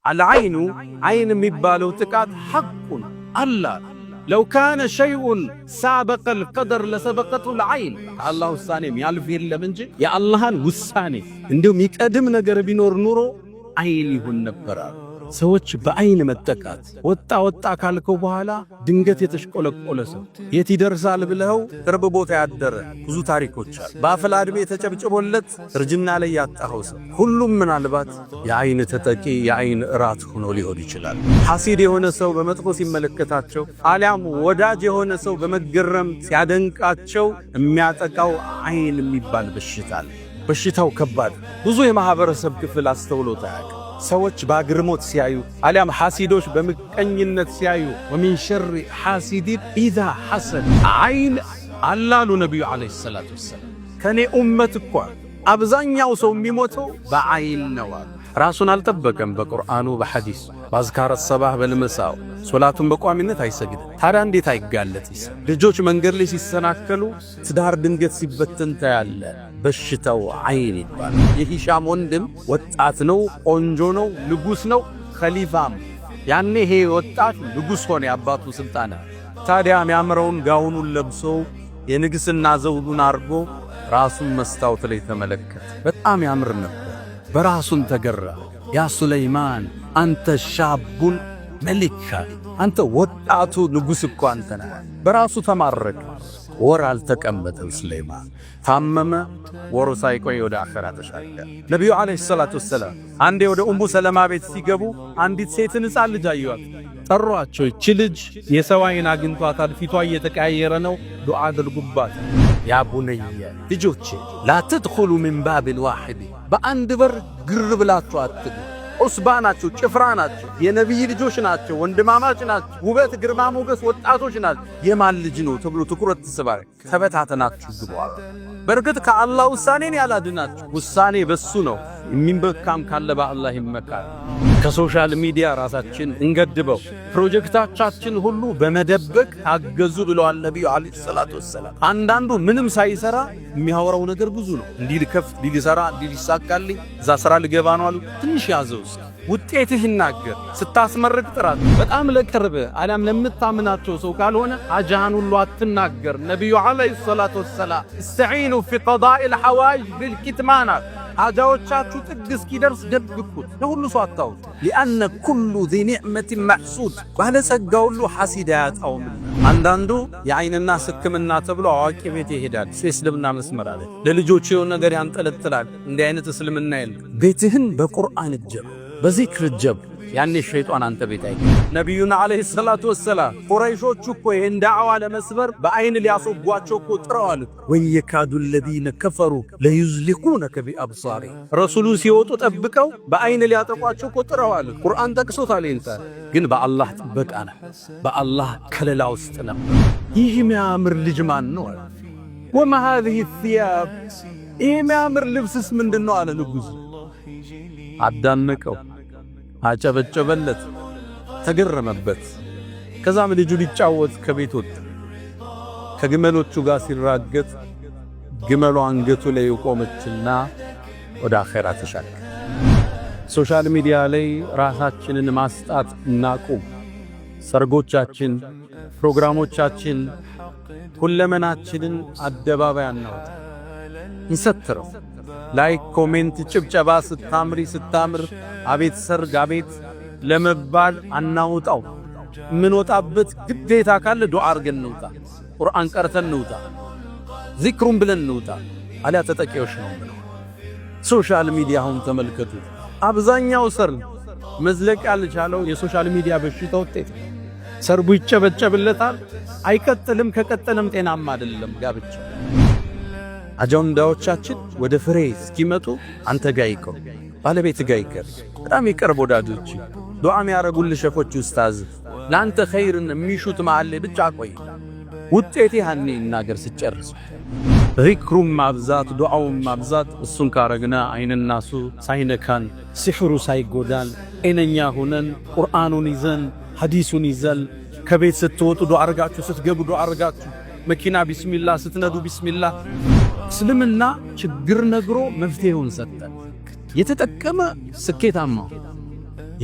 العين عين ميبالو تكات حق الله لو كان شيء سابق القدر لسبقته العين الله الثاني يالف يلم እንጂ የአላህን ውሳኔ እንደው የሚቀድም ነገር ቢኖር ኑሮ አይን ይሁን ነበር። ሰዎች በአይን መጠቃት ወጣ ካልከው በኋላ ድንገት የተሽቆለቆለ ሰው የት ይደርሳል ብለው ቅርብ ቦታ ያደረ ብዙ ታሪኮች አሉ። በአፍላ ዕድሜ ተጨብጭቦለት እርጅና ላይ ያጣው ሰው ሁሉም ምናልባት የአይን ተጠቂ የአይን እራት ሆኖ ሊሆን ይችላል። ሐሲድ የሆነ ሰው በመጥፎ ሲመለከታቸው አሊያም ወዳጅ የሆነ ሰው በመገረም ሲያደንቃቸው የሚያጠቃው አይን የሚባል በሽታ አለ። በሽታው ከባድ ብዙ የማህበረሰብ ክፍል አስተውሎታል። ሰዎች ባግርሞት ሲያዩ አሊያም ሐሲዶች በመቀኝነት ሲያዩ ወሚን ሸር ሐሲዲን ኢዛ ሐሰድ አይን አላሉ ነብዩ አለይሂ ሰላቱ ወሰለም ከኔ ኡመት እኮ አብዛኛው ሰው የሚሞተው በአይን ነው። ራሱን አልጠበቀም በቁርአኑ በሐዲስ ባዝካረ ሰባህ በልመሳው ሶላቱን በቋሚነት አይሰግድም። ታዲያ እንዴት አይጋለጥስ? ልጆች መንገድ ላይ ሲሰናከሉ ትዳር ድንገት ሲበተን ታያለ። በሽታው አይን ይባላል። የሂሻም ወንድም ወጣት ነው፣ ቆንጆ ነው፣ ንጉስ ነው፣ ኸሊፋም። ያኔ ይሄ ወጣት ንጉስ ሆነ፣ ያባቱ ስልጣን። ታዲያ የሚያምረውን ጋውኑን ለብሶ የንግስና ዘውዱን አርጎ ራሱን መስታወት ላይ ተመለከተ። በጣም ያምር ነበር። በራሱን ተገራ። ያ ሱለይማን አንተ ሻቡን መሊካ፣ አንተ ወጣቱ ንጉስ እኮ አንተ ነህ። በራሱ ተማረከ። ወር አልተቀመጠም ሱለይማን። ታመመ። ወሩ ሳይቆይ ወደ አኺራ ተሻገረ። ነብዩ አለይሂ ሰላቱ ወሰለም አንዴ ወደ ኡሙ ሰለማ ቤት ሲገቡ አንዲት ሴትን ሕፃን ልጅ አዩአት። ጠሯቸው። እቺ ልጅ የሰው አይን አግኝቷታል፣ ፊቷ እየተቀያየረ ነው፣ ዱዓ አድርጉባት። ያ ቡነየ ልጆቼ ላ ተድኹሉ ሚን ባቢል ዋሂድ፣ በአንድ በር ግር ብላችሁ አትግቡ። ዑስባ ናቸው፣ ጭፍራ ናቸው፣ የነቢይ ልጆች ናቸው፣ ወንድማማች ናቸው፣ ውበት ግርማ ሞገስ ወጣቶች ናቸው። የማን ልጅ ነው ተብሎ ትኩረት ተሰባሪ ተበታተናችሁ ግቡ። በርግጥ ከአላህ ውሳኔን ያላድናችሁ፣ ውሳኔ በሱ ነው። የሚመካም ካለ በአላህ ይመካል። ከሶሻል ሚዲያ ራሳችን እንገድበው። ፕሮጀክታችን ሁሉ በመደበቅ ታገዙ ብለዋል ነብዩ አለይሂ ሰላቱ ወሰለም። አንዳንዱ ምንም ሳይሰራ የሚያወራው ነገር ብዙ ነው። እንዲህ ልከፍ፣ እንዲህ ልሰራ፣ እንዲህ ሊሳካልኝ፣ እዛ ስራ ልገባ ነው አሉ። ትንሽ ያዘውስ ውጤትህ ይናገር። ስታስመርቅ ጥራት በጣም ለቅርብ አላም ለምታምናቸው ሰው ካልሆነ አጃሃን ሁሉ አትናገር። ነብዩ አለይሂ ሰላቱ ወሰለም استعيኑ في قضاء الحوائج بالكتمان፣ አጃዎቻችሁ ጥግ እስኪደርስ ደብቁት፣ ለሁሉ ሰው አታውጡ። لأن كل ذي نعمة محسود፣ ባለጸጋ ሁሉ ሐሲድ ያጣውም። አንዳንዱ የአይንና ሕክምና ተብሎ አዋቂ ቤት ይሄዳል። እስልምና መስመር አለ። ለልጆቹ የሆነ ነገር ያንጠለጥላል። እንዲህ አይነት እስልምና የለም። ቤትህን በቁርአን ጀብ፣ በዚክር ጀብ። ያኔ ሸይጣን አንተ ቤት አይገባ። ነብዩና አለይሂ ሰላቱ ወሰለም ቁረይሾቹ እኮ ይሄን ዳዕዋ ለመስበር በአይን ሊያስወጓቸው እኮ ጥረዋል። ወየካዱ الذين كفروا ليزلقونك بأبصارهم፣ ረሱሉ ሲወጡ ጠብቀው በአይን ሊያጠቋቸው እኮ ጥረዋል። ቁርአን ጠቅሶታል። እንታ ግን በአላህ ጥበቃ ነው፣ በአላህ ከለላ ውስጥ ነው። ይህ የሚያምር ልጅ ማን ነው? وما هذه الثياب፣ ይህ የሚያምር ልብስስ ምንድነው አለ ንጉሥ። አዳነቀው፣ አጨበጨበለት፣ ተገረመበት። ከዛም ልጁ ሊጫወት ከቤት ወጣ። ከግመሎቹ ጋር ሲራገጥ ግመሉ አንገቱ ላይ ቆመችና ወደ አኺራ ተሻገረ። ሶሻል ሚዲያ ላይ ራሳችንን ማስጣት እናቁም። ሰርጎቻችን፣ ፕሮግራሞቻችን፣ ሁለመናችንን አደባባይ አናውጣ፣ እንሰትረው። ላይክ፣ ኮሜንት፣ ጭብጨባ ስታምሪ ስታምር አቤት ሰርግ አቤት ለመባል አናውጣው። ምን ወጣበት ግዴታ ካለ ዱዓ አርገን እንውጣ፣ ቁርአን ቀርተን እንውጣ፣ ዚክሩን ብለን እንውጣ። አላ ተጠቂዎች ነው። ሶሻል ሚዲያ አሁን ተመልከቱ። አብዛኛው ሰርግ መዝለቅ ያልቻለው የሶሻል ሚዲያ በሽታ ውጤት። ሰርቡ ይጨበጨብለታል፣ አይቀጥልም። ከቀጠለም ጤናማ አይደለም ጋብቻ። አጀንዳዎቻችን ወደ ፍሬ እስኪመጡ አንተ ጋር ይቀር፣ ባለቤት ጋር ይቀር፣ በጣም ይቀርብ ወዳጆች፣ ዱዓ የሚያረጉልህ ሸፎች ኡስታዝ፣ ላንተ ኸይርን የሚሹት መዓል ብቻ ቆይ። ውጤቴ ያኔ እናገር ስጨርስ ዚክሩም ማብዛት፣ ዱዓውም ማብዛት። እሱን ካረግና አይንናሱ ሳይነካን፣ ሲሕሩ ሳይጎዳን፣ ጤነኛ ሆነን ቁርአኑን ይዘን ሐዲሱን ይዘን ከቤት ስትወጡ ዱዓ አርጋችሁ፣ ስትገቡ ዱዓ አርጋችሁ፣ መኪና ቢስሚላህ ስትነዱ ቢስሚላህ። እስልምና ችግር ነግሮ መፍትሄውን ሰጠ። የተጠቀመ ስኬታማ፣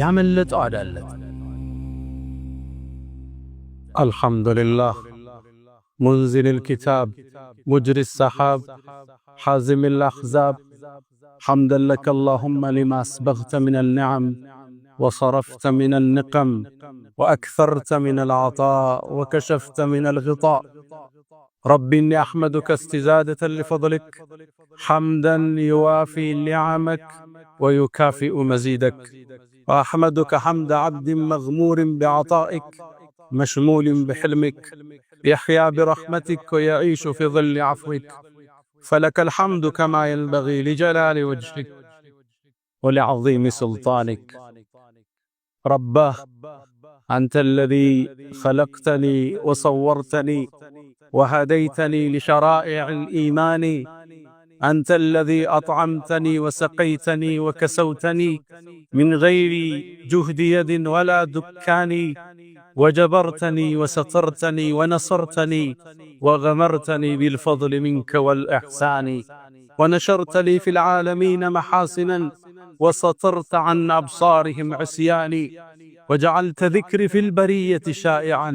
ያመለጠው አዳለት። الحمد لله منزل الكتاب مجري السحاب حازم الأحزاب، حمدا لك اللهم لما أسبغت من النعم وصرفت من النقم وأكثرت من العطاء وكشفت من الغطاء. رب إني أحمدك استزادة لفضلك حمدا يوافي نعمك ويكافئ مزيدك، وأحمدك حمد عبد مغمور بعطائك مشمول بحلمك يحيا برحمتك ويعيش في ظل عفوك، فلك الحمد كما ينبغي لجلال وجهك ولعظيم سلطانك. رباه أنت الذي خلقتني وصورتني وهديتني لشرائع الإيمان، أنت الذي أطعمتني وسقيتني وكسوتني من غير جهد يد ولا دكان، وجبرتني وسترتني ونصرتني وغمرتني بالفضل منك والإحسان، ونشرت لي في العالمين محاسنا وسترت عن أبصارهم عصياني، وجعلت ذكري في البرية شائعا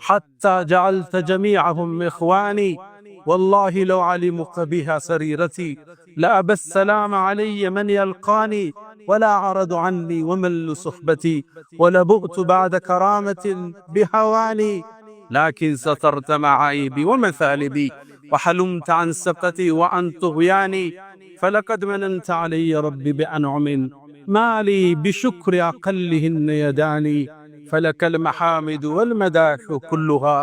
حتى جعلت جميعهم إخواني. والله لو علمك بها سريرتي لأبى السلام علي من يلقاني، ولا عرض عني ومل صحبتي ولبؤت بعد كرامة بهواني، لكن سترت معايبي ومثالبي وحلمت عن سقتي وعن طغياني، فلقد مننت علي ربي بأنعم ما لي بشكر أقلهن يداني، فلك المحامد والمداح كلها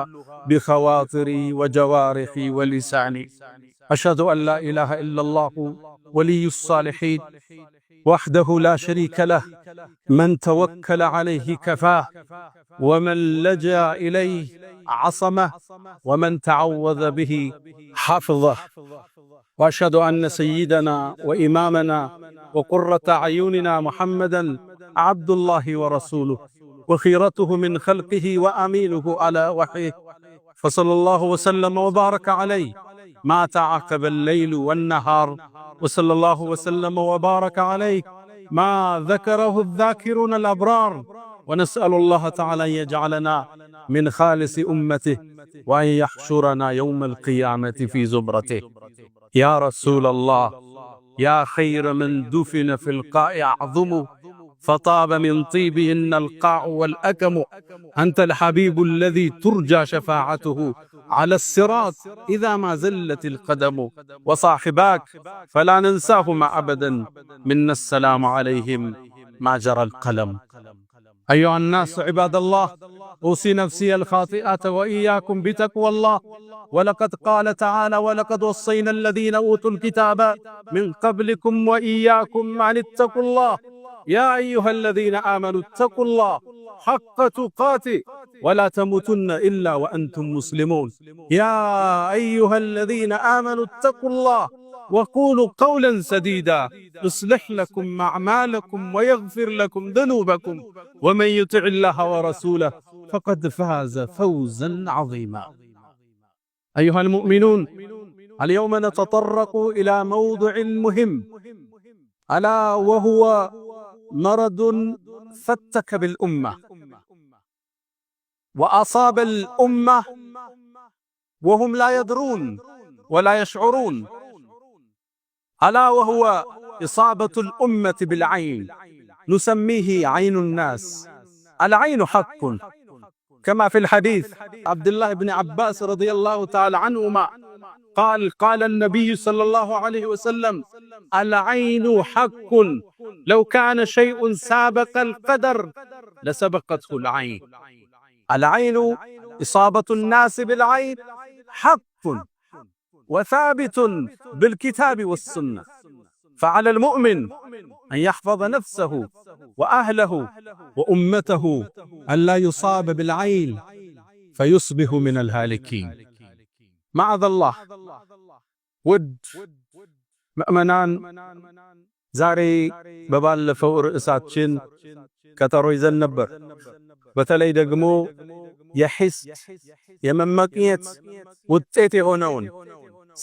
بخواطري وجوارحي ولساني. أشهد أن لا إله إلا الله ولي الصالحين وحده لا شريك له، من توكل عليه كفاه ومن لجأ إليه عصمه ومن تعوذ به حفظه. وأشهد أن سيدنا وإمامنا وقرة أعيننا محمدا عبد الله ورسوله وخيرته من خلقه وأمينه على وحيه، فصلى الله وسلم وبارك عليه ما تعاقب الليل والنهار، وصلى الله وسلم وبارك عليه ما ذكره الذاكرون الأبرار، ونسأل الله تعالى أن يجعلنا من خالص أمته وأن يحشرنا يوم القيامة في زمرته. يا رسول الله، يا خير من دفن في القاع أعظم، فطاب من طيبهن القاع والأكم، أنت الحبيب الذي ترجى شفاعته على الصراط إذا ما زلت القدم، وصاحباك فلا ننساهما أبدا، منا السلام عليهم ما جرى القلم. أيها الناس عباد الله، أوصي نفسي الخاطئة وإياكم بتقوى الله، ولقد قال تعالى: ولقد وصينا الذين أوتوا الكتاب من قبلكم وإياكم أن اتقوا الله، يا أيها الذين آمنوا اتقوا الله حق تقاته ولا تموتن إلا وأنتم مسلمون. يا أيها الذين آمنوا اتقوا الله وقولوا قولا سديدا يصلح لكم أعمالكم ويغفر لكم ذنوبكم، ومن يطع الله ورسوله فقد فاز فوزا عظيما. أيها المؤمنون، اليوم نتطرق إلى موضوع مهم، ألا وهو مرض فتك بالأمة وأصاب الأمة وهم لا يدرون ولا يشعرون، ألا وهو إصابة الأمة بالعين، نسميه عين الناس. العين حق، كما في الحديث عبد الله بن عباس رضي الله تعالى عنهما قال النبي صلى الله عليه وسلم: العين حق، لو كان شيء سابق القدر لسبقته العين. العين، إصابة الناس بالعين حق وثابت بالكتاب والسنة، فعلى المؤمن أن يحفظ نفسه وأهله وأمته أن لا يصاب بالعين فيصبح من الهالكين. معاذ الله. ውድ ምእመናን፣ ዛሬ በባለፈው ርዕሳችን ቀጠሮ ይዘን ነበር። በተለይ ደግሞ የሂስድ የመመቅኘት ውጤት የሆነውን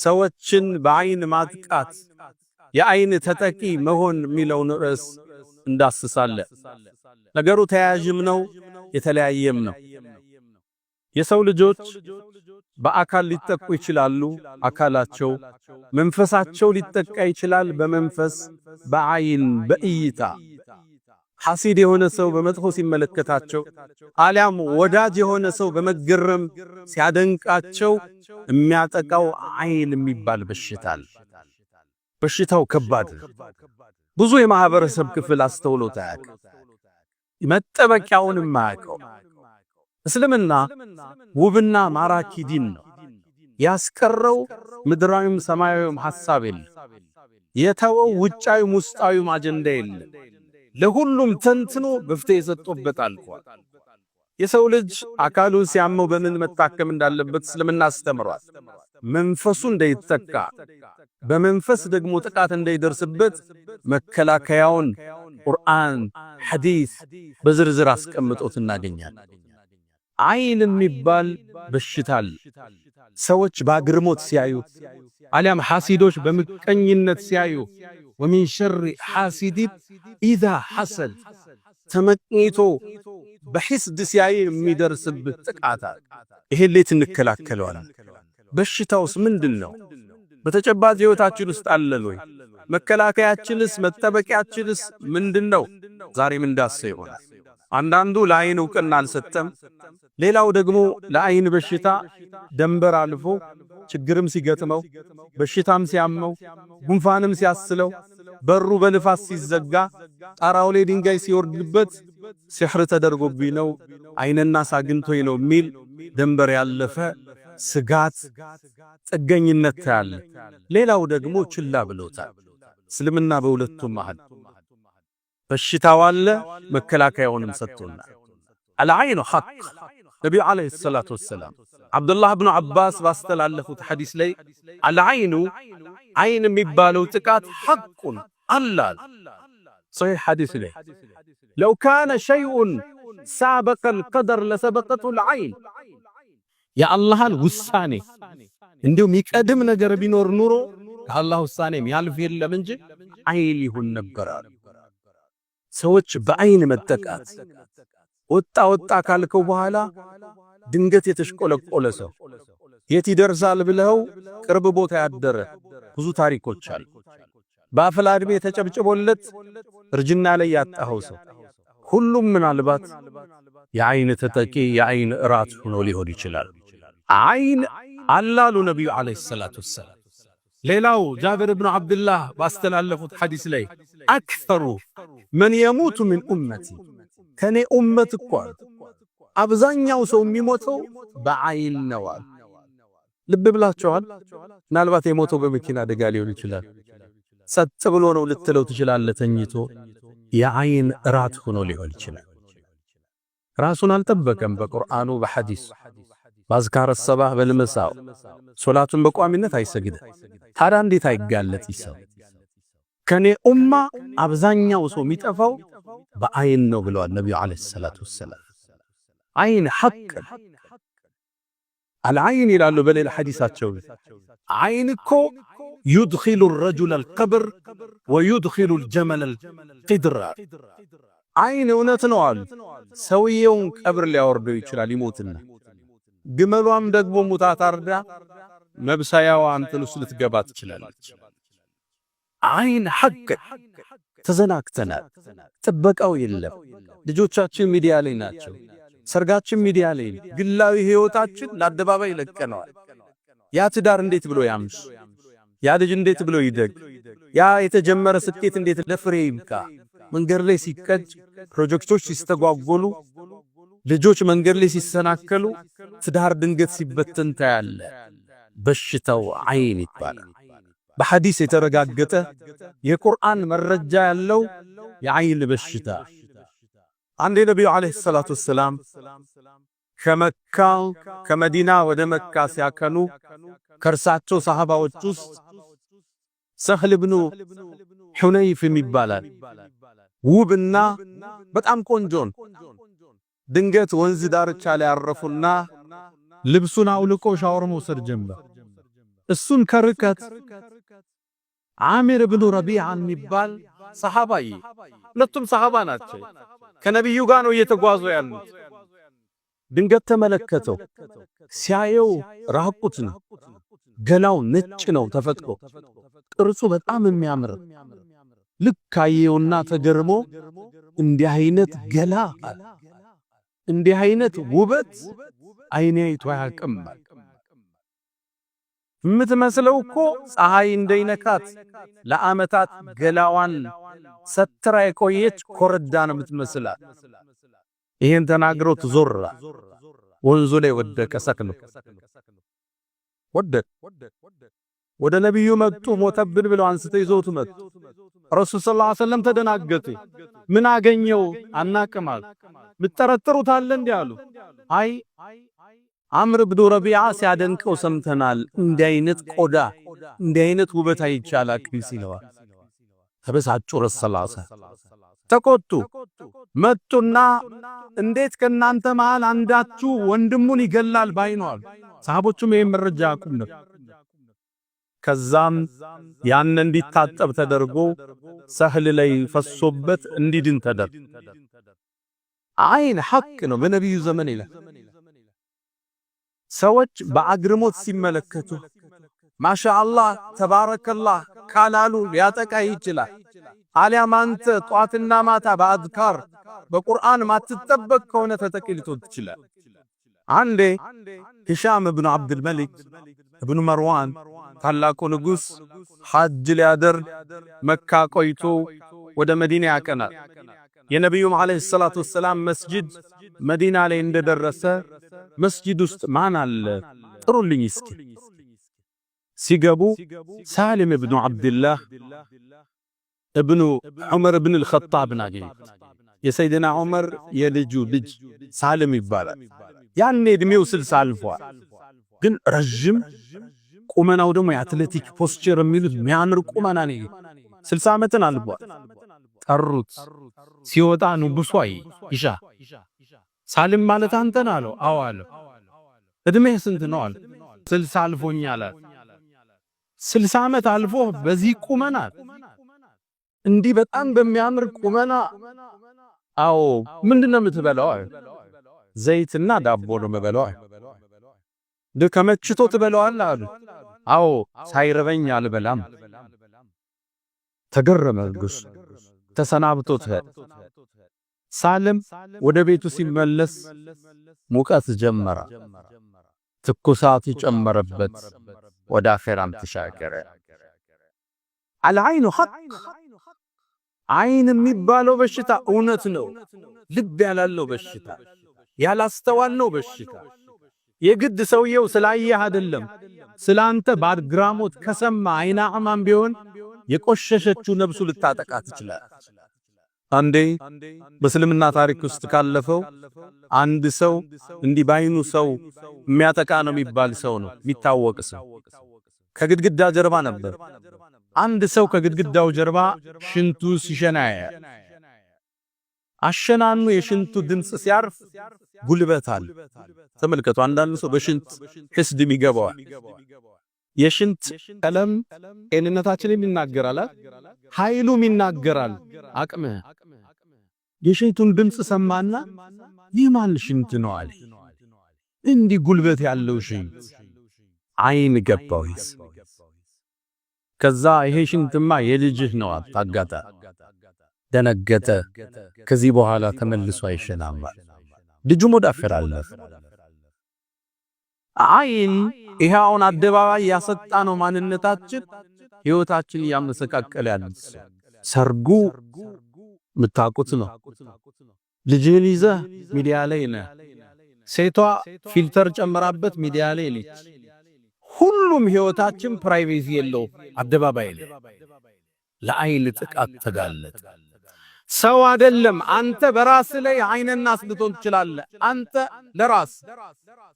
ሰዎችን በአይን ማጥቃት፣ የአይን ተጠቂ መሆን የሚለውን ርዕስ እንዳስሳለን። ነገሩ ተያያዥም ነው የተለያየም ነው። የሰው ልጆች በአካል ሊጠቁ ይችላሉ፣ አካላቸው መንፈሳቸው ሊጠቃ ይችላል፣ በመንፈስ በአይን በእይታ ሐሲድ የሆነ ሰው በመጥፎ ሲመለከታቸው አሊያም ወዳጅ የሆነ ሰው በመገረም ሲያደንቃቸው የሚያጠቃው አይን የሚባል በሽታል። በሽታው ከባድ ብዙ የማህበረሰብ ክፍል አስተውሎት አያውቅም፣ መጠበቂያውንም አያውቀው። እስልምና ውብና ማራኪ ዲን ነው። ያስቀረው ምድራዊም ሰማያዊም ሐሳብ የለም። የተወው ውጫዊም ውስጣዊም አጀንዳ የለም። ለሁሉም ተንትኖ መፍትሄ ሰጥቶበታል። የሰው ልጅ አካሉን ሲያመው በምን መታከም እንዳለበት እስልምና አስተምሯል። መንፈሱ እንዳይጠቃ በመንፈስ ደግሞ ጥቃት እንዳይደርስበት መከላከያውን ቁርአን፣ ሐዲስ በዝርዝር አስቀምጦት እናገኛለን። አይን የሚባል በሽታል። ሰዎች በአግርሞት ሲያዩ አሊያም ሐሲዶች በምቀኝነት ሲያዩ ወሚን ሸሪ ሐሲዲን ኢዛ ሐሰድ ተመቅኝቶ በሂስድ ሲያይ የሚደርስብህ ጥቃት ይሄን እንዴት እንከላከለዋለን? በሽታውስ ምንድነው? በተጨባጭ ሕይወታችን ውስጥ አለን ወይ? መከላከያችንስ መጠበቂያችንስ ምንድነው? ዛሬም እንዳሰው ይሆናል። አንዳንዱ ለአይን ዕውቅና አልሰጠም። ሌላው ደግሞ ለአይን በሽታ ደንበር አልፎ ችግርም ሲገጥመው በሽታም ሲያመው ጉንፋንም ሲያስለው በሩ በንፋስ ሲዘጋ ጣራው ላይ ድንጋይ ሲወርድበት ሲሕር ተደርጎብኝ ነው አይንና ሳግንቶኝ ነው የሚል ደንበር ያለፈ ስጋት ጥገኝነት ታያለ። ሌላው ደግሞ ችላ ብሎታል። እስልምና በሁለቱም መሃል በሽታው አለ፣ መከላከያውንም ሰጥቶናል። አልዓይኑ ሐቅ ነቢዩ ዓለይሂ ሰላቱ ወሰላም አብዱላህ ብኑ ዓባስ ባስተላለፉት ሐዲስ ላይ አልዓይኑ አይን የሚባለው ጥቃት ሐቁን አላል ሶሒህ ሐዲስ ላይ ለው ካነ ሸይኡን ሳበቀል ቀደር ለሰበቀቱል አይን የአላህን ውሳኔ እንዲሁ የሚቀድም ነገር ቢኖር ኑሮ ከአላህ ውሳኔ ያልፍ የለም እንጂ አይን ይሁን ነበር። ሰዎች በአይን መጠቃት ወጣ ካልከው በኋላ ድንገት የተሽቆለቆለ ሰው የት ይደርሳል ብለው ቅርብ ቦታ ያደረ ብዙ ታሪኮች አሉ። በአፍላ ዕድሜ ተጨብጭቦለት እርጅና ላይ ያጣኸው ሰው ሁሉም ምናልባት የአይን ተጠቂ የአይን እራት ሆኖ ሊሆን ይችላል። አይን አላሉ ነቢዩ ዓለይሂ ሰላቱ ወሰላም። ሌላው ጃብር ብኑ ዓብድላህ ባስተላለፉት ሐዲስ ላይ አክተሩ መን የሙቱ ምን ኡመቲ ከኔ ኡመት እኮ አብዛኛው ሰው የሚሞተው በአይን ነው። ልብ ብላችኋል? ምናልባት የሞተው በመኪና አደጋ ሊሆን ይችላል። ሰጥ ብሎ ነው ልትለው ትችላለህ። ተኝቶ የአይን እራት ሆኖ ሊሆን ይችላል። ራሱን አልጠበቀም። በቁርአኑ በሐዲስ ባዝካረ ሰባህ በልመሳው ሶላቱን በቋሚነት አይሰግድ። ታዲያ እንዴት አይጋለጥ ይሰው? ከኔ ኡማ አብዛኛው ሰው የሚጠፋው በአይን ነው ብለዋል ነብዩ አለይሂ ሰላቱ ወሰላም። አይን ሐቅ አልዓይን ይላሉ በሌላ ሐዲሳቸው አይን እኮ يدخل الرجل القبر ويدخل الجمل القدر አይን እውነት ነው አሉ። ሰውየውን ቀብር ሊያወርደው ይችላል ይሞትና፣ ግመሏም ደግሞ ሙታ ታርዳ መብሳያዋ አንተን ውስጥ ልትገባ ትችላለች። አይን ሐቅ ተዘናክተናል። ጥበቃው የለም። ልጆቻችን ሚዲያ ላይ ናቸው። ሰርጋችን ሚዲያ ላይ፣ ግላዊ ህይወታችን ለአደባባይ ለቀነዋል። ያ ትዳር እንዴት ብሎ ያምሽ? ያ ልጅ እንዴት ብሎ ይደግ? ያ የተጀመረ ስኬት እንዴት ለፍሬ ይብቃ? መንገድ ላይ ሲቀጭ፣ ፕሮጀክቶች ሲስተጓጎሉ፣ ልጆች መንገድ ላይ ሲሰናከሉ፣ ትዳር ድንገት ሲበተን ታያለ። በሽታው አይን ይባላል። በሐዲስ የተረጋገጠ የቁርአን መረጃ ያለው የአይን በሽታ። አንድ ነብዩ አለይሂ ሰላቱ ወሰላም ከመካ ከመዲና ወደ መካ ሲያከኑ ከርሳቸው ሰሃባዎች ውስጥ ሰህል ብኑ ሁነይፍ ይባላል። ውብና በጣም ቆንጆን ድንገት ወንዝ ዳርቻ ላይ አረፉና ልብሱን አውልቆ ሻወር መውሰድ ጀመረ። እሱን ከርቀት ዓሚር ብኑ ረቢዓ የሚባል ሰሃባይ ሁለቱም ሰሃባ ናቸው። ከነብዩ ጋር ነው እየተጓዙ ያሉት። ድንገት ተመለከተው። ሲያየው ራቁት ነው። ገላው ነጭ ነው ተፈጥሮ። ቅርጹ በጣም የሚያምር ልክ አየውና ተገርሞ እንዲህ አይነት ገላ እንዲህ አይነት ውበት አይኔ አይቶ አያውቅም። የምትመስለው እኮ ፀሐይ እንደይነካት ለዓመታት ገላዋን ሰትራ የቆየች ኮረዳ ነው የምትመስላት። ይሄን ተናግሮ ተዞራ። ወንዙ ላይ ወደቀ። ሰክኖ ወደቀ። ወደ ነብዩ መጡ። ሞተብን ብለው አንስተው ይዘውት መጡ። ረሱል ሰለላሁ ዐለይሂ ወሰለም ተደናገጡ። ምን አገኘው አናቅማል። ምትጠረጥሩት አለ እንዴ አሉ። አይ አምር ብኑ ረቢዓ ሲያደንቀው ሰምተናል። እንዲህ አይነት ቆዳ እንዲህ አይነት ውበት አይቻላል ሲለዋል። ተበሳጩ። ረሱል ሰለላሁ ዐለይሂ ወሰለም ተቆጡ። መጡና እንዴት ከናንተ መሃል አንዳችሁ ወንድሙን ይገላል ባይኗል? ሰሃቦቹም ይሄን መረጃ አቁም ነው። ከዛም ያን እንዲታጠብ ተደርጎ ሰህል ላይ ፈሶበት እንዲድን ተደረገ። አይን ሐቅ ነው። በነብዩ ዘመን ይላል ሰዎች በአግርሞት ሲመለከቱ ማሻአላህ ተባረከላህ ካላሉ ሊያጠቃ ይችላል። አሊያም አንተ ጧትና ማታ በአዝካር በቁርአን ማትጠበቅ ከሆነ ተጠቂ ልትሆን ትችላል። አንዴ ሂሻም ኢብኑ አብዱል መሊክ ኢብኑ መርዋን ታላቁ ንጉስ ሐጅ ሊያደርግ መካ ቆይቶ ወደ መዲና ያቀናል። የነብዩ መሐመድ ሰለላሁ ዐለይሂ ወሰለም መስጂድ መዲና ላይ እንደደረሰ መስጂድ ውስጥ ማን አለ ጥሩልኝ እስኪ። ሲገቡ ሳሊም ኢብኑ አብዱላህ ኢብኑ ዑመር ኢብኑ አልኸጣብ ናገኝ። የሰይድና ዑመር የልጁ ልጅ ሳሊም ይባላል። ያኔ እድሜው 60 አልፏል፣ ግን ረጅም ቁመናው ደግሞ የአትሌቲክ ፖስቸር የሚሉት የሚያምር ቁመና ነው። 60 ዓመትን አልፏል። ጠሩት። ሲወጣ ንጉሷይ ኢሻ ሳሊም ማለት አንተ ነህ አለው። አዎ አለው። እድሜህ ስንት ነው አለ። 60 አልፎኛል አለ። 60 ዓመት አልፎ በዚህ ቁመና እንዲህ በጣም በሚያምር ቁመና? አዎ። ምንድነው የምትበላው? ዘይትና ዳቦ ነው የምበላው። ከመችቶ ትበላዋለህ አሉ። አዎ። ሳይረበኝ አልበላም። ተገረመ ንጉሥ። ተሰናብቶት ሳሊም ወደ ቤቱ ሲመለስ ሙቀት ጀመረ። ትኩሳት ጨመረበት። ወደ አኺራም ተሻገረ። አልዓይኑ ሐቅ አይን የሚባለው በሽታ እውነት ነው። ልብ ያላለው በሽታ ያላስተዋልነው በሽታ። የግድ ሰውየው ስላየህ አይደለም፣ ስላንተ ባድግራሞት ከሰማ አይና አማን ቢሆን የቆሸሸችው ነብሱ ልታጠቃ ትችላለች። አንዴ በእስልምና ታሪክ ውስጥ ካለፈው አንድ ሰው እንዲህ ባይኑ ሰው የሚያጠቃ ነው የሚባል ሰው ነው የሚታወቅ ሰው። ከግድግዳ ጀርባ ነበር። አንድ ሰው ከግድግዳው ጀርባ ሽንቱ ሲሸና ያያል። አሸናኑ የሽንቱ ድምጽ ሲያርፍ ጉልበታል። ተመልከቱ። አንዳንድ ሰው በሽንት ህስድም ይገባዋል። የሽንት ቀለም ጤንነታችንን ይናገራል፣ ኃይሉም ይናገራል። አቅምህ የሽንቱን ድምጽ ሰማና ይህ ማን ሽንት ነው አለ። እንዲህ ጉልበት ያለው ሽንት አይን ገባው። ከዛ ይሄ ሽንትማ የልጅህ ነው አጣጋታ። ደነገጠ። ከዚህ በኋላ ተመልሶ አይሸናም። ልጁም ወደ አኺራ አለፈ። አይን ይሄውን አደባባይ ያሰጣ ነው ማንነታችን፣ ህይወታችን ያመሰቃቀለ ያለ ሰርጉ ምታቁት ነው። ልጅህን ይዘህ ሚዲያ ላይ ነህ። ሴቷ ፊልተር ጨምራበት ሚዲያ ላይ ነች። ሁሉም ህይወታችን ፕራይቬሲ የለው አደባባይ ላይ ለአይን ጥቃት ተጋለጠ። ሰው አይደለም አንተ በራስ ላይ አይንና አስልቶን ትችላለህ። አንተ ለራስ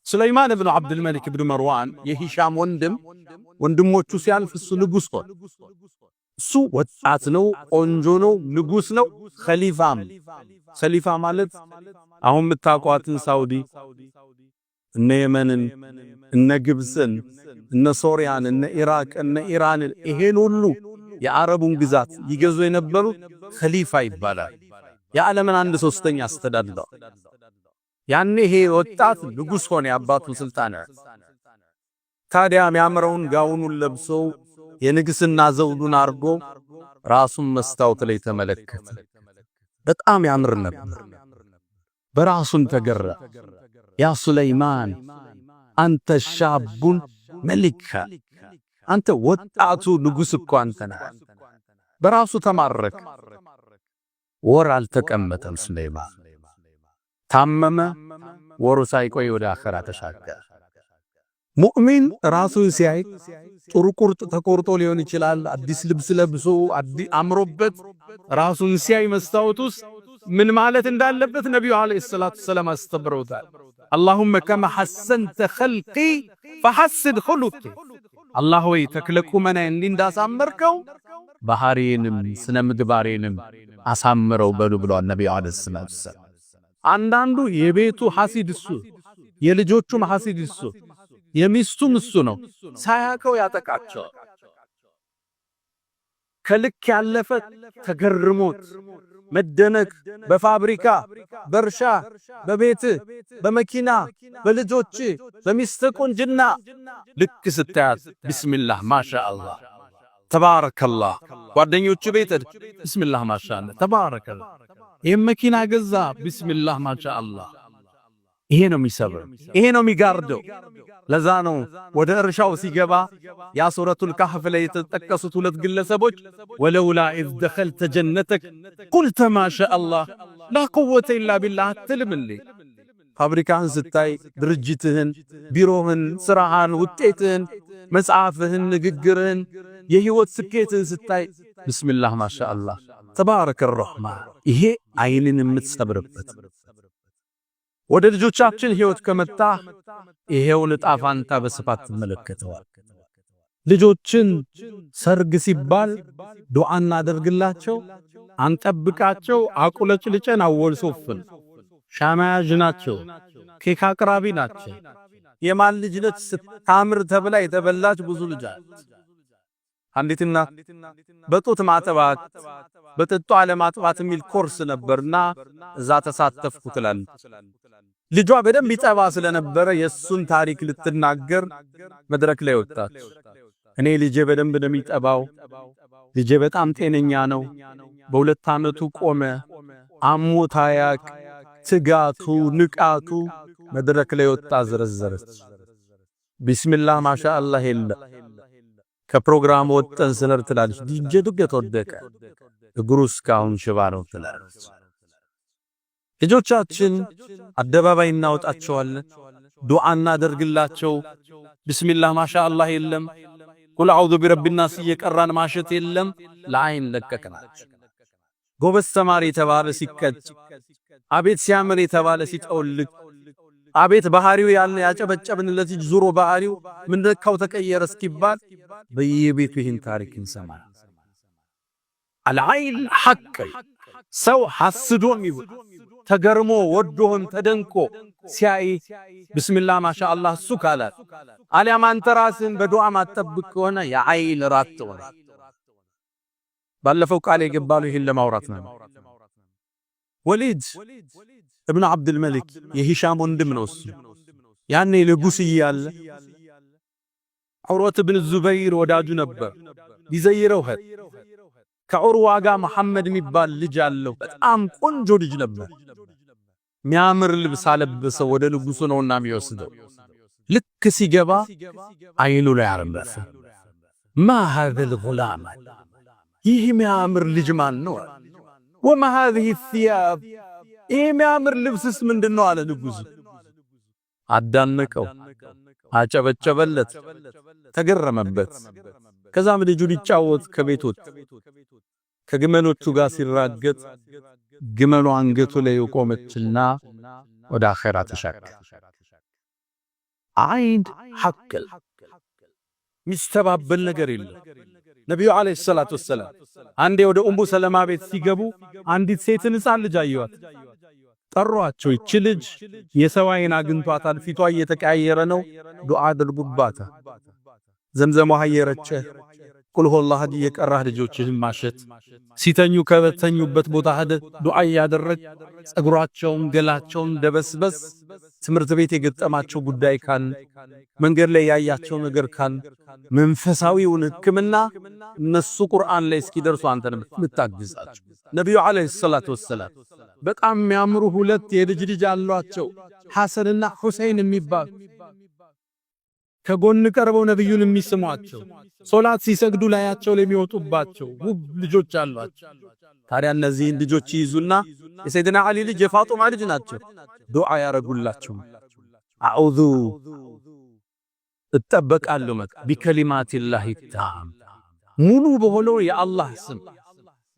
ሱለይማን ኢብኑ አብዱል መሊክ ኢብኑ መርዋን የሂሻም ወንድሞቹ ሲያልፍ እሱ ንጉስ ሆነ። እሱ ወጣት ነው፣ ቆንጆ ነው፣ ንጉስ ነው፣ ኸሊፋም። ኸሊፋ ማለት አሁን የምታውቋትን ሳውዲ እነ የመንን እነ ግብፅን እነ ሶሪያን እነ ኢራቅ እነ ኢራንን ይሄን ሁሉ የአረቡን ግዛት ይገዙ የነበሩ ኸሊፋ ይባላል። የዓለምን 1/3 አስተዳድረው። ያኔ ይሄ ወጣት ንጉሥ ሆነ፣ የአባቱ ስልጣን። ታዲያ የሚያምረውን ጋውኑን ለብሶ የንግስና ዘውዱን አርጎ ራሱን መስታወት ላይ ተመለከተ። በጣም ያምር ነበር። በራሱን ተገራ። ያ ሱለይማን አንተ ሻቡን መሊካ፣ አንተ ወጣቱ ንጉሥ እኮ አንተ ነህ። በራሱ ተማረከ። ወር አልተቀመጠም ሱለይማን። ታመመ። ወሩ ሳይቆይ ወደ አኺራ ተሻገረ። ሙእሚን ራሱን ሲያይ ጥሩ ቁርጥ ተቆርጦ ሊሆን ይችላል። አዲስ ልብስ ለብሶ አምሮበት ራሱን ሲያይ መስታወት ውስጥ ምን ማለት እንዳለበት ነብዩ አለይሂ ሰላቱ ሰላም አስተምረውታል። አላሁመ ከማ ሐሰንተ ኸልቂ ፈሐስን ኹሉቂ፣ አላህ ወይ ተክለቁመናዬን እንዳሳመርከው ባህሪዬንም ስነ ምግባሬንም አሳምረው በሉ ብለዋል ነብዩ አለይሂ ሰላቱ ሰላም። አንዳንዱ የቤቱ ሐሲድ እሱ፣ የልጆቹም ሐሲድ እሱ፣ የሚስቱም እሱ ነው። ሳያቀው ያጠቃቸዋል። ከልክ ያለፈ ተገርሞት መደነቅ በፋብሪካ በእርሻ በቤት በመኪና በልጆች በሚስት ቁንጅና ልክ ስታያት ቢስሚላህ ማሻአላህ ተባረከላህ፣ ጓደኞቹ ቤት ቢስሚላህ ማሻአላህ ተባረከላህ፣ ይሄን መኪና ገዛ ቢስሚላህ ማሻአላህ። ይሄ ነው የሚሰብር፣ ይሄ ነው የሚጋርደው። ለዛ ነው ወደ እርሻው ሲገባ ያ ሱረቱል ካህፍ ላይ የተጠቀሱት ሁለት ግለሰቦች ወለውላ ኢዝ ደኸልተ ጀነተክ ቁልተ ማሻአላህ ላ ቁወተ ኢላ ቢላህ አትልምልኝ። ፋብሪካህን ስታይ፣ ድርጅትህን፣ ቢሮህን፣ ስራህን፣ ውጤትህን፣ መጽሐፍህን፣ ንግግርህን፣ የህይወት ስኬትህን ስታይ ቢስሚላህ ማሻአላህ ተባረከ ረህማን። ይሄ አይንን የምትሰብርበት። ወደ ልጆቻችን ህይወት ከመጣ ይሄው ለጣፋንታ በስፋት ተመለከተዋል። ልጆችን ሰርግ ሲባል ዱዓ እናደርግላቸው፣ አንጠብቃቸው፣ አቁለጭልጨን አወልሶፍን ሻማያጅ ናቸው፣ ኬክ አቅራቢ ናቸው። የማን ልጅ ነች ስታምር ተብላ የተበላች ብዙ ልጅ አለች። አንዲት እናት በጡት ማጥባት በጥጧ ለማጥባት የሚል ኮርስ ነበርና እዛ ተሳተፍኩ ትላለች። ልጇ በደንብ ይጠባ ስለነበረ የሱን ታሪክ ልትናገር መድረክ ላይ ወጣች። እኔ ልጄ በደንብ ነው የሚጠባው፣ ልጄ በጣም ጤነኛ ነው፣ በ2 ዓመቱ ቆመ፣ አሞት አያቅ፣ ትጋቱ ንቃቱ መድረክ ላይ ወጣ ዘረዘረች። ቢስሚላህ ማሻአላህ የለ። ከፕሮግራም ወጥተን ስነር ትላለች። ዲጄ ዱቄት ወደቀ፣ እግሩ እስካሁን ሽባ ነው ትላለች። ልጆቻችን አደባባይ እናወጣቸዋለን፣ ዱዓ እናደርግላቸው። ቢስሚላህ ማሻአላህ የለም፣ ቁል አዑዙ ቢረቢናስ እየቀራን ማሸት የለም። ለአይን ለቀቅናቸው። ጎበዝ ተማሪ የተባለ ሲቀጭ፣ አቤት ሲያምር የተባለ ሲጠውልቅ፣ አቤት ባህሪው ያለ ያጨበጨብንለት ዙሮ ባህሪው ምን ነካው ተቀየረ እስኪባል በየቤቱ ይህን ታሪክ እንሰማለን። አልዓይን ሐቅ ሰው ሐስዶም ይሁን ተገርሞ ወዶም ተደንቆ ሲያይ ቢስሚላህ ማሻአላህ እሱ ካላት አሊያም አንተ ራስን በዱዓ ማጠብቅ ከሆነ የዓይን ራት ሆነ። ባለፈው ቃል የገባሉ ይሄን ለማውራት ነው። ወሊድ ኢብኑ አብዱል መሊክ የሂሻም ወንድም ነው። እሱ ያኔ ንጉስ እያለ ዑርወት ኢብኑ ዙበይር ወዳጁ ነበር። ሊዘይረው ሄደ። ከዑርዋ ጋር መሐመድ የሚባል ልጅ አለው። በጣም ቆንጆ ልጅ ነበር። ሚያምር ልብስ አለበሰው። ወደ ንጉሱ ነውና የሚወስደው። ልክ ሲገባ አይኑ ላይ አረፈ። ማ هذا الغلام ይህ ሚያምር ልጅ ማን ነው? وما هذه الثياب ይህ ሚያምር ልብስስ ምንድነው አለ ንጉሱ። አዳነቀው፣ አጨበጨበለት፣ ተገረመበት። ከዛም ልጁ ሊጫወት ከቤት ወጣ። ከግመሎቹ ጋር ሲራገጥ ግመሉ አንገቱ ላይ ቆመችና ወደ አኺራ ተሻገረ። አይን ሐቅ ሚስተባበል ነገር የለም። ነብዩ አለይሂ ሰላቱ ወሰለም አንዴ ወደ ኡሙ ሰለማ ቤት ሲገቡ አንዲት ሴትን ሕፃን ልጅ አየዋት። ጠሯቸው። ይች ልጅ የሰው አይን አግኝቷታል፣ ፊቷ እየተቀያየረ ነው፣ ዱዓ አድርጉባት። ዘምዘም ውሃ እየረጨ ቁል ሁወላህ አሐድ እየቀራህ ልጆችህን ማሸት፣ ሲተኙ ከበተኙበት ቦታ ሄደህ ዱዓ እያደረግ ጸጉራቸውን ገላቸውን ደበስበስ። ትምህርት ቤት የገጠማቸው ጉዳይ ካለ መንገድ ላይ ያያቸው ነገር ካለ መንፈሳዊውን ሕክምና እነሱ ቁርአን ላይ እስኪደርሱ አንተን ምታግዛቸው። ነብዩ አለይሂ ሰላቱ ወሰላም በጣም የሚያምሩ ሁለት የልጅ ልጅ አሏቸው፣ ሐሰንና ሁሰይን የሚባሉ ከጎን ቀርበው ነብዩን የሚስሟቸው ሶላት ሲሰግዱ ላያቸው ላይ የሚወጡባቸው ውብ ልጆች አሏቸው። ታዲያ እነዚህን ልጆች ይዙና የሰይድና አሊ ልጅ የፋጡማ ልጅ ናቸው፣ ዱዓ ያረጉላቸው። አዑዙ እጠበቃለሁ ቢከሊማቲላሂ ታም ሙሉ በሆነው የአላህ ስም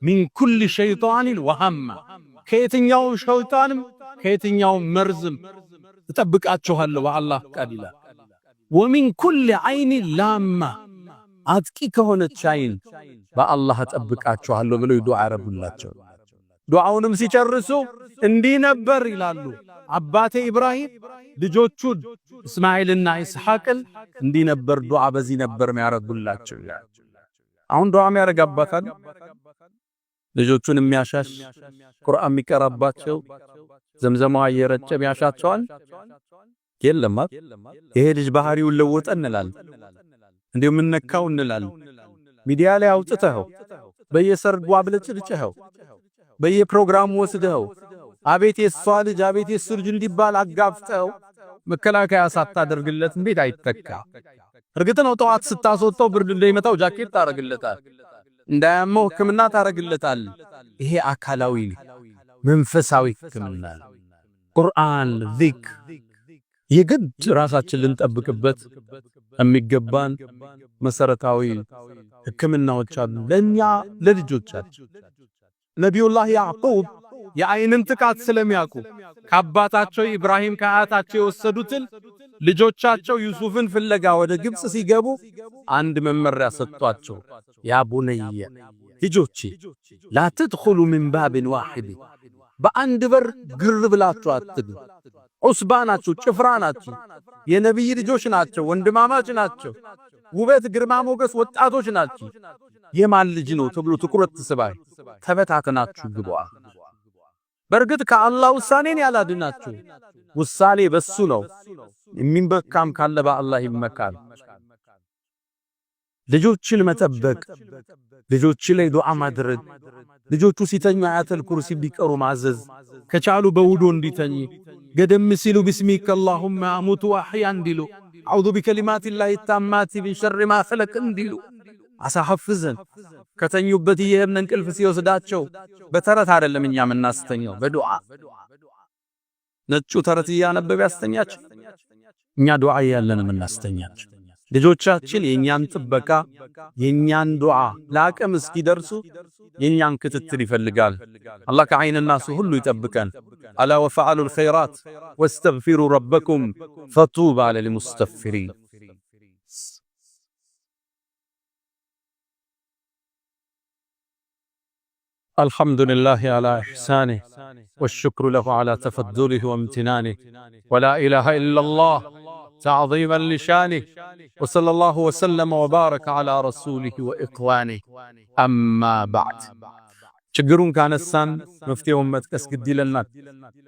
ሚን ኩል ሸይጣንን ወሃማ ከየትኛው ሸይጣንም ከየትኛው መርዝም እጠብቃችኋለሁ በአላህ ቃል ይላል። ወሚን ኩል አይን ላማ አጥቂ ከሆነች አይን በአላህ እጠብቃችኋለሁ ብለው ዱዓ ያረጉላቸው። ዱዓውንም ሲጨርሱ እንዲህ ነበር ይላሉ አባቴ ኢብራሂም ልጆቹን እስማኤልና ኢስሐቅን እንዲህ ነበር ዱዓ በዚህ ነበር የሚያረጉላቸው ይላል። አሁን ዱዓ የሚያረጋባታል ልጆቹን የሚያሻሽ ቁርአን የሚቀራባቸው ዘምዘማው እየረጨ የሚያሻቸዋል የለም። ይሄ ልጅ ባህሪውን ለወጠ እንላለን፣ እንዴው ምን ነካው እንላለን። ሚዲያ ላይ አውጥተኸው በየሰርጉ አብለጭልጭኸው በየፕሮግራሙ ወስደኸው አቤት የሷ ልጅ አቤት የሱ ልጅ እንዲባል አጋፍጠው መከላከያ ሳታደርግለት እንዴት አይተካ? እርግጥ ነው ጠዋት ስታስወጣው ብርድ እንዳይመታው ጃኬት ታረግለታል፣ እንዳያመው ሕክምና ታረግለታል። ይሄ አካላዊ መንፈሳዊ ሕክምና ቁርአን ዚክር የግድ ራሳችን ልንጠብቅበት የሚገባን መሰረታዊ ሕክምናዎች አሉ ለኛ ለልጆቻችን። ነቢዩላህ ያዕቁብ የአይንን ጥቃት ስለሚያውቁ ከአባታቸው ኢብራሂም ከአያታቸው የወሰዱትን ልጆቻቸው ዩሱፍን ፍለጋ ወደ ግብጽ ሲገቡ አንድ መመሪያ ሰጥቷቸው ያ ቡነየ ልጆቼ ላ ተድኹሉ ሚን ባብን ዋሂድ በአንድ በር ግር ብላችሁ አትግቡ። ዑስባ ናችሁ፣ ጭፍራ ናችሁ፣ የነቢይ ልጆች ናቸው፣ ወንድማማች ናቸው፣ ውበት ግርማ ሞገስ ወጣቶች ናቸው። የማን ልጅ ነው ተብሎ ትኩረት ትስባይ ተበታተናችሁ ግቡ። በርግጥ ከአላህ ውሳኔን ያላድናችሁ ውሳኔ በሱ ነው። የሚንበካም ካለ በአላህ ይመካል። ልጆችን መጠበቅ፣ ልጆች ላይ ዱዓ ማድረግ፣ ልጆቹ ሲተኙ አያተል ኩርሲ ቢቀሩ ማዘዝ፣ ከቻሉ በውዶ እንዲተኝ ገደም ሲሉ ቢስሚከ አላሁመ አሙቱ ወአሕያ እንዲሉ፣ አዑዙ ቢከሊማቲላሂ ታማቲ ሚን ሸሪ ማ ኸለቅ እንዲሉ አሳሐፍዘን ከተኙበት ይሄን እንቅልፍ ሲወስዳቸው በተረት አይደለም እኛ የምናስተኛው በዱዓ ነጩ ተረት እያነበበ ያስተኛቸው እኛ ዱዓ ያለን የምናስተኛቸው። ልጆቻችን የኛን ጥበቃ የኛን ዱዓ ለአቅም እስኪደርሱ የኛን ክትትል ይፈልጋል። አላህ ከዓይንና ሱ ሁሉ ይጠብቀን። አላ ወፈዓሉል ኸይራት ወስተግፊሩ ረበኩም ፈጡባ ለልሙስተግፊሪን። الحمد لله على إحسانه والشكر له على تفضله وامتنانه ولا إله إلا الله تعظيما لشانه وصلى الله وسلم وبارك على رسوله وإخوانه أما بعد ችግሩን ካነሳን መፍትሄውን መጥቀስ ግድ ይለናል።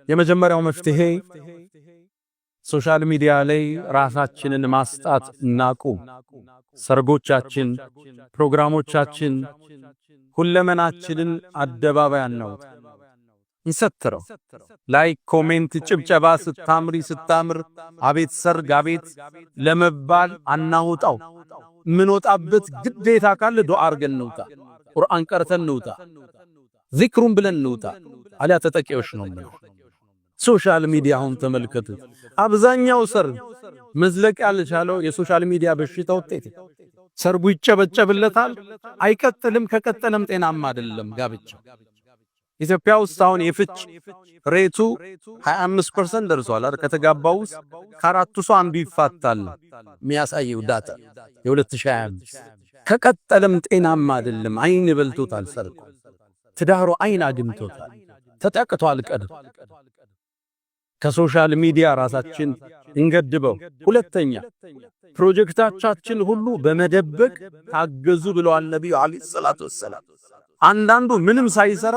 የመጀመሪያው መፍትሄ ሶሻል ሚዲያ ላይ ራሳችንን ማስጣት እናቁም። ሰርጎቻችን፣ ፕሮግራሞቻችን ሁለመናችንን አደባባይ አናውጣ፣ እንሰትረው። ላይክ፣ ኮሜንት፣ ጭብጨባ ስታምሪ ስታምር አቤት ሰርግ አቤት ለመባል አናውጣው። ምን ወጣበት ግዴታ ካለ ዱዓ አርገን እንውጣ፣ ቁርአን ቀርተን እንውጣ፣ ዚክሩን ብለን እንውጣ። አሊያ ተጠቂዎች ነው ማለት። ሶሻል ሚዲያውን ተመልከቱ። አብዛኛው ሰርግ መዝለቅ ያልቻለው የሶሻል ሚዲያ በሽታ ውጤት። ሰርጉ ይጨበጨብለታል፣ አይቀጥልም። ከቀጠለም ጤናማ አይደለም ጋብቻው። ኢትዮጵያ ውስጥ አሁን የፍች ሬቱ 25% ደርሷል አይደል? ከተጋባው ውስጥ ከአራቱ ሰው አንዱ ይፋታል የሚያሳየው ዳታ የ2025። ከቀጠለም ጤናማ አይደለም። አይን በልቶታል ሰርጉ፣ ትዳሩ አይን አድምቶታል፣ ተጠቅቷል ቀድ። ከሶሻል ሚዲያ ራሳችን እንገድበው። ሁለተኛ ፕሮጀክታችን ሁሉ በመደበቅ ታገዙ ብለዋል ነብዩ አለይሂ ሰላቱ ወሰለም። አንዳንዱ ምንም ሳይሰራ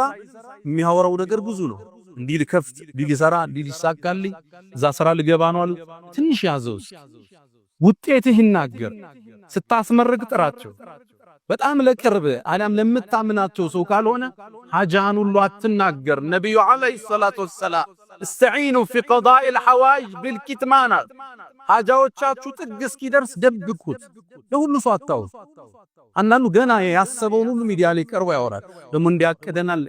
የሚያወራው ነገር ብዙ ነው። እንዲህ ልከፍት፣ እንዲህ ልሰራ፣ እንዲህ ሊሳካልኝ፣ እዛ ስራ ልገባ ነው አሉ። ትንሽ ያዘው ውጤትህ ይናገር። ስታስመርቅ ጥራቸው። በጣም ለቅርብ አሊያም ለምታምናቸው ሰው ካልሆነ ሐጃን ሁሉ አትናገር። ነብዩ አለይሂ ሰላቱ ወሰላም استعينوا في قضاء الحوائج بالكتمان ሐጃዎቻችሁ ጥግ እስኪደርስ ደብቁት። ለሁሉ ሰው አታውሩ። አንዳንዱ ገና ያሰበውን ሁሉ ሚዲያ ላይ ቀርቦ ያወራል። ደግሞ እንዲያቀደናል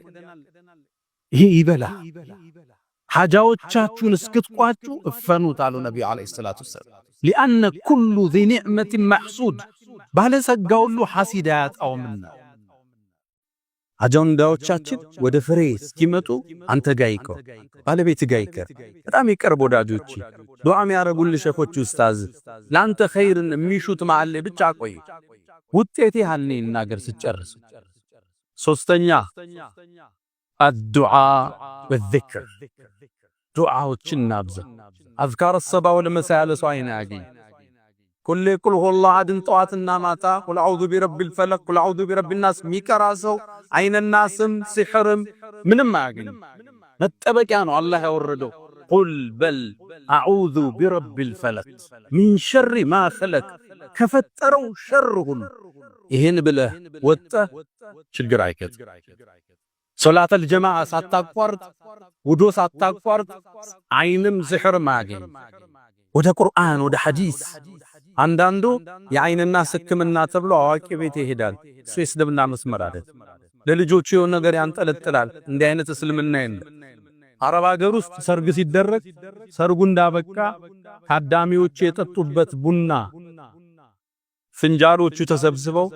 ይሄ ይበላ። ሐጃዎቻችሁን እስክትቋጩ እፈኑት አሉ ነብዩ አለይሂ ሰላቱ ወሰላም። لأن كل ذي نعمة محسود ባለጸጋ ሁሉ ሐሲድ አያጣውምና አጀንዳዎቻችን ወደ ፍሬ እስኪመጡ አንተ ጋር ይቀር፣ ባለቤት ጋር ይቀር። በጣም ይቀርብ ወዳጆች፣ ዱዓ የሚያረጉልህ ሸኾች ኡስታዝ ላንተ ኸይርን የሚሹት ማለ ብቻ ቆይ። ውጤቴ ያልኔ እናገር ስጨርስ። ሶስተኛ الدعاء والذكر ዱዓዎችን ናብዛ። አዝካር الصباح والمساء ለሰው አይነ ያገኝ ኩል ቁል ሁወላሁ አሐድን ጠዋትና ማታ ቁል አዑዙ ቢረቢል ፈለቅ ቁል አዑዙ ቢረቢን ናስ ሚቀራ ሰው አይነናስም ሲሕርም ምንም አያገኝ። መጠበቂያ ነው አላህ ያወረደው። ቁል በል አዑዙ ቢረቢል ፈለቅ ሚን ሸሪ ማ ኸለቅ ከፈጠረው ሸር ሁሉ። ይህን ብለህ ወጥተህ ችግር አይከት። ሶላተል ጀማዓ ሳታቋርጥ ውዶ ሳታቋርጥ አይንም ሲሕርም አያገኝ። ወደ ቁርአን ወደ ሐዲስ አንዳንዱ የአይንና ሕክምና ተብሎ አዋቂ ቤት ይሄዳል። እሱ የእስልምና መስመር አይደል። ለልጆቹ የሆነ ነገር ያንጠለጥላል። እንዲህ አይነት እስልምና የለም። አረብ ሀገር ውስጥ ሰርግ ሲደረግ ሰርጉ እንዳበቃ ታዳሚዎቹ የጠጡበት ቡና ፍንጃሎቹ ተሰብስበው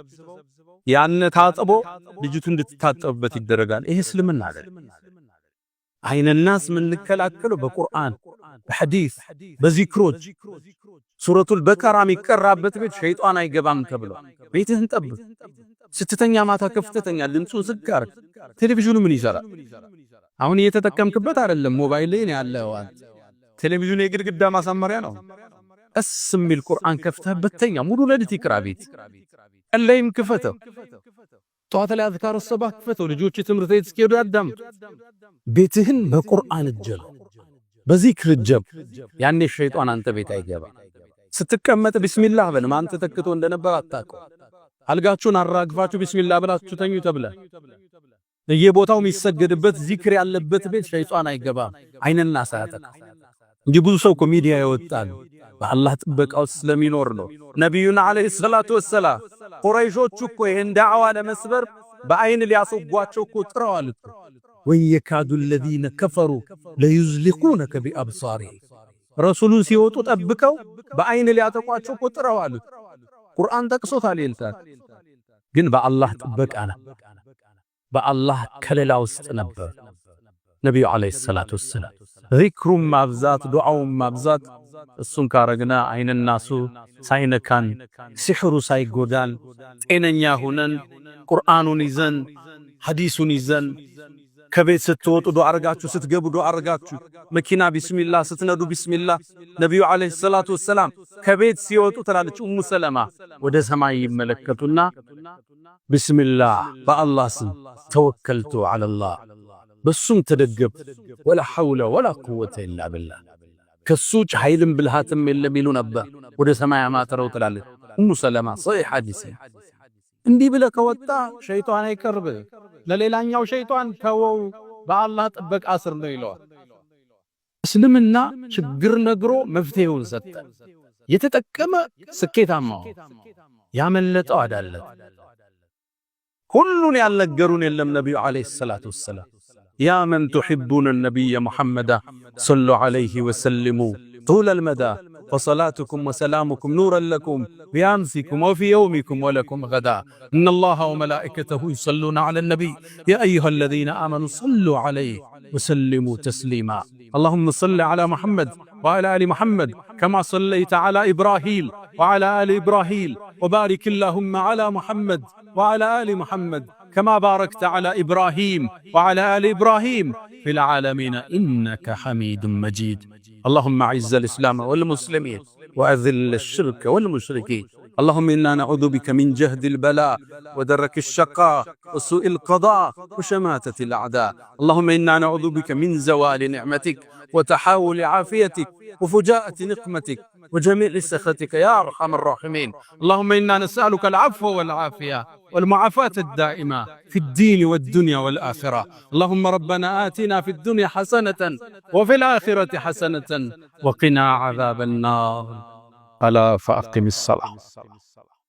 ያን ታጥቦ ልጅቱ እንድትታጠብበት ይደረጋል። ይሄ እስልምና አይደል። አይንናስ ምንከላከለው በቁርአን በሐዲስ በዚክሮች። ሱረቱል በቀራ የሚቀራበት ቤት ሸይጣን አይገባም ተብሎ ቤትህን ጠብቅ። ስትተኛ ማታ ከፍተኛ ድምፁን ዝግ አድርግ። ቴሌቪዥኑ ምን ይሰራል? አሁን እየተጠቀምክበት አይደለም፣ ሞባይል ላይ ያለው ቴሌቪዥኑ የግድግዳ ማሳመሪያ ነው። እስ የሚል ቁርአን ከፍተህበት ተኛ። ሙሉ ሌሊት ይቅራ ቤት። ቀለይም ክፈተው። ጠዋት ላይ አዝካር الصباح ክፈተው። ልጆች ትምህርት ቤት እስኪሄዱ ያዳምጡ። ቤትህን በቁርአን እጀብ፣ በዚክር እጀብ። ያኔ ሸይጣን አንተ ቤት አይገባ። ስትቀመጥ ቢስሚላህ በል። ማን ተተክቶ እንደነበር አታውቀው። አልጋችሁን አራግፋችሁ ቢስሚላህ ብላችሁ ተኙ ተብለ የቦታው የሚሰገድበት ዚክር ያለበት ቤት ሸይጣን አይገባም። አይንና ሳያጠቃ እንጂ ብዙ ሰው እኮ ሚዲያ ይወጣል በአላህ ጥበቃ ውስጥ ስለሚኖር ነው። ነብዩና አለይሂ ሰላቱ ወሰላም ቁረይሾቹ እኮ ይሄን ዳዕዋ ለመስበር በአይን ሊያስወጓቸው እኮ ጥረዋል። ወየካዱ الذين كفروا ليزلقونك بأبصارهم ረሱሉን ሲወጡ ጠብቀው በአይን ሊያጠቋቸው እኮ ጥረዋል። ቁርአን ጠቅሶታል። ይልታል ግን በአላህ ጥበቃ ነው፣ በአላህ ከለላ ውስጥ ነበር። ነብዩ አለይሂ ሰላቱ ወሰላም ዚክሩን ማብዛት ዱዓውን ማብዛት እሱን ካረግና አይንናሱ ሳይነካን ሲሕሩ ሳይጎዳን ጤነኛ ሆነን ቁርአኑን ይዘን ሐዲሱን ይዘን ከቤት ስትወጡ ዱዓ አርጋችሁ ስትገቡ ዱዓ አርጋችሁ መኪና ቢስሚላህ ስትነዱ ቢስሚላህ። ነብዩ አለይሂ ሰላቱ ወሰላም ከቤት ሲወጡ ትላለች ኡሙ ሰለማ ወደ ሰማይ ይመለከቱና ቢስሚላህ በአላህ ስም ተወከልቱ ዐለላህ በሱም ተደገፍ ወላ ሐውለ ወላ ቁወተ ኢላ ቢላህ ከሱጭ ኃይልም ብልሃትም የለም ይሉ ነበር። ወደ ሰማይ አማተረው ትላለች ኡሙ ሰለማ ሶሒህ ሐዲስ። እንዲህ ብለህ ከወጣ ሸይጣን አይቀርብ። ለሌላኛው ሸይጣን ተወው በአላህ ጥበቃ ስር ነው ይለዋል። እስልምና ችግር ነግሮ መፍትሄውን ሰጠ። የተጠቀመ ስኬታማ ያመለጠው አዳለ። ሁሉን ያልነገሩን የለም ነብዩ አለይሂ ሰላቱ ወሰላም ያ መን تحبون النبي محمد صلوا عليه وسلموا طول المدى وصلاتكم وسلامكم نورا لكم بأمسكم وفي يومكم ولكم غدا إن الله وملائكته يصلون على النبي يا أيها الذين آمنوا صلوا عليه وسلموا تسليما اللهم صل على محمد وعلى آل محمد كما صليت على إبراهيم وعلى آل إبراهيم وبارك اللهم على محمد وعلى آل محمد كما باركت على إبراهيم وعلى آل إبراهيم في العالمين إنك حميد مجيد. اللهم أعز الإسلام والمسلمين وأذل الشرك والمشركين. اللهم إنا نعوذ بك من جهد البلاء ودرك الشقاء وسوء القضاء وشماتة الأعداء. اللهم إنا نعوذ بك من زوال نعمتك وتحاول عافيتك وفجاءة نقمتك وجميل سخطك يا أرحم الراحمين. اللهم إنا نسألك العفو والعافية والمعافاة الدائمة في الدين والدنيا والآخرة. اللهم ربنا آتنا في الدنيا حسنة وفي الآخرة حسنة وقنا عذاب النار. ألا فأقم الصلاة.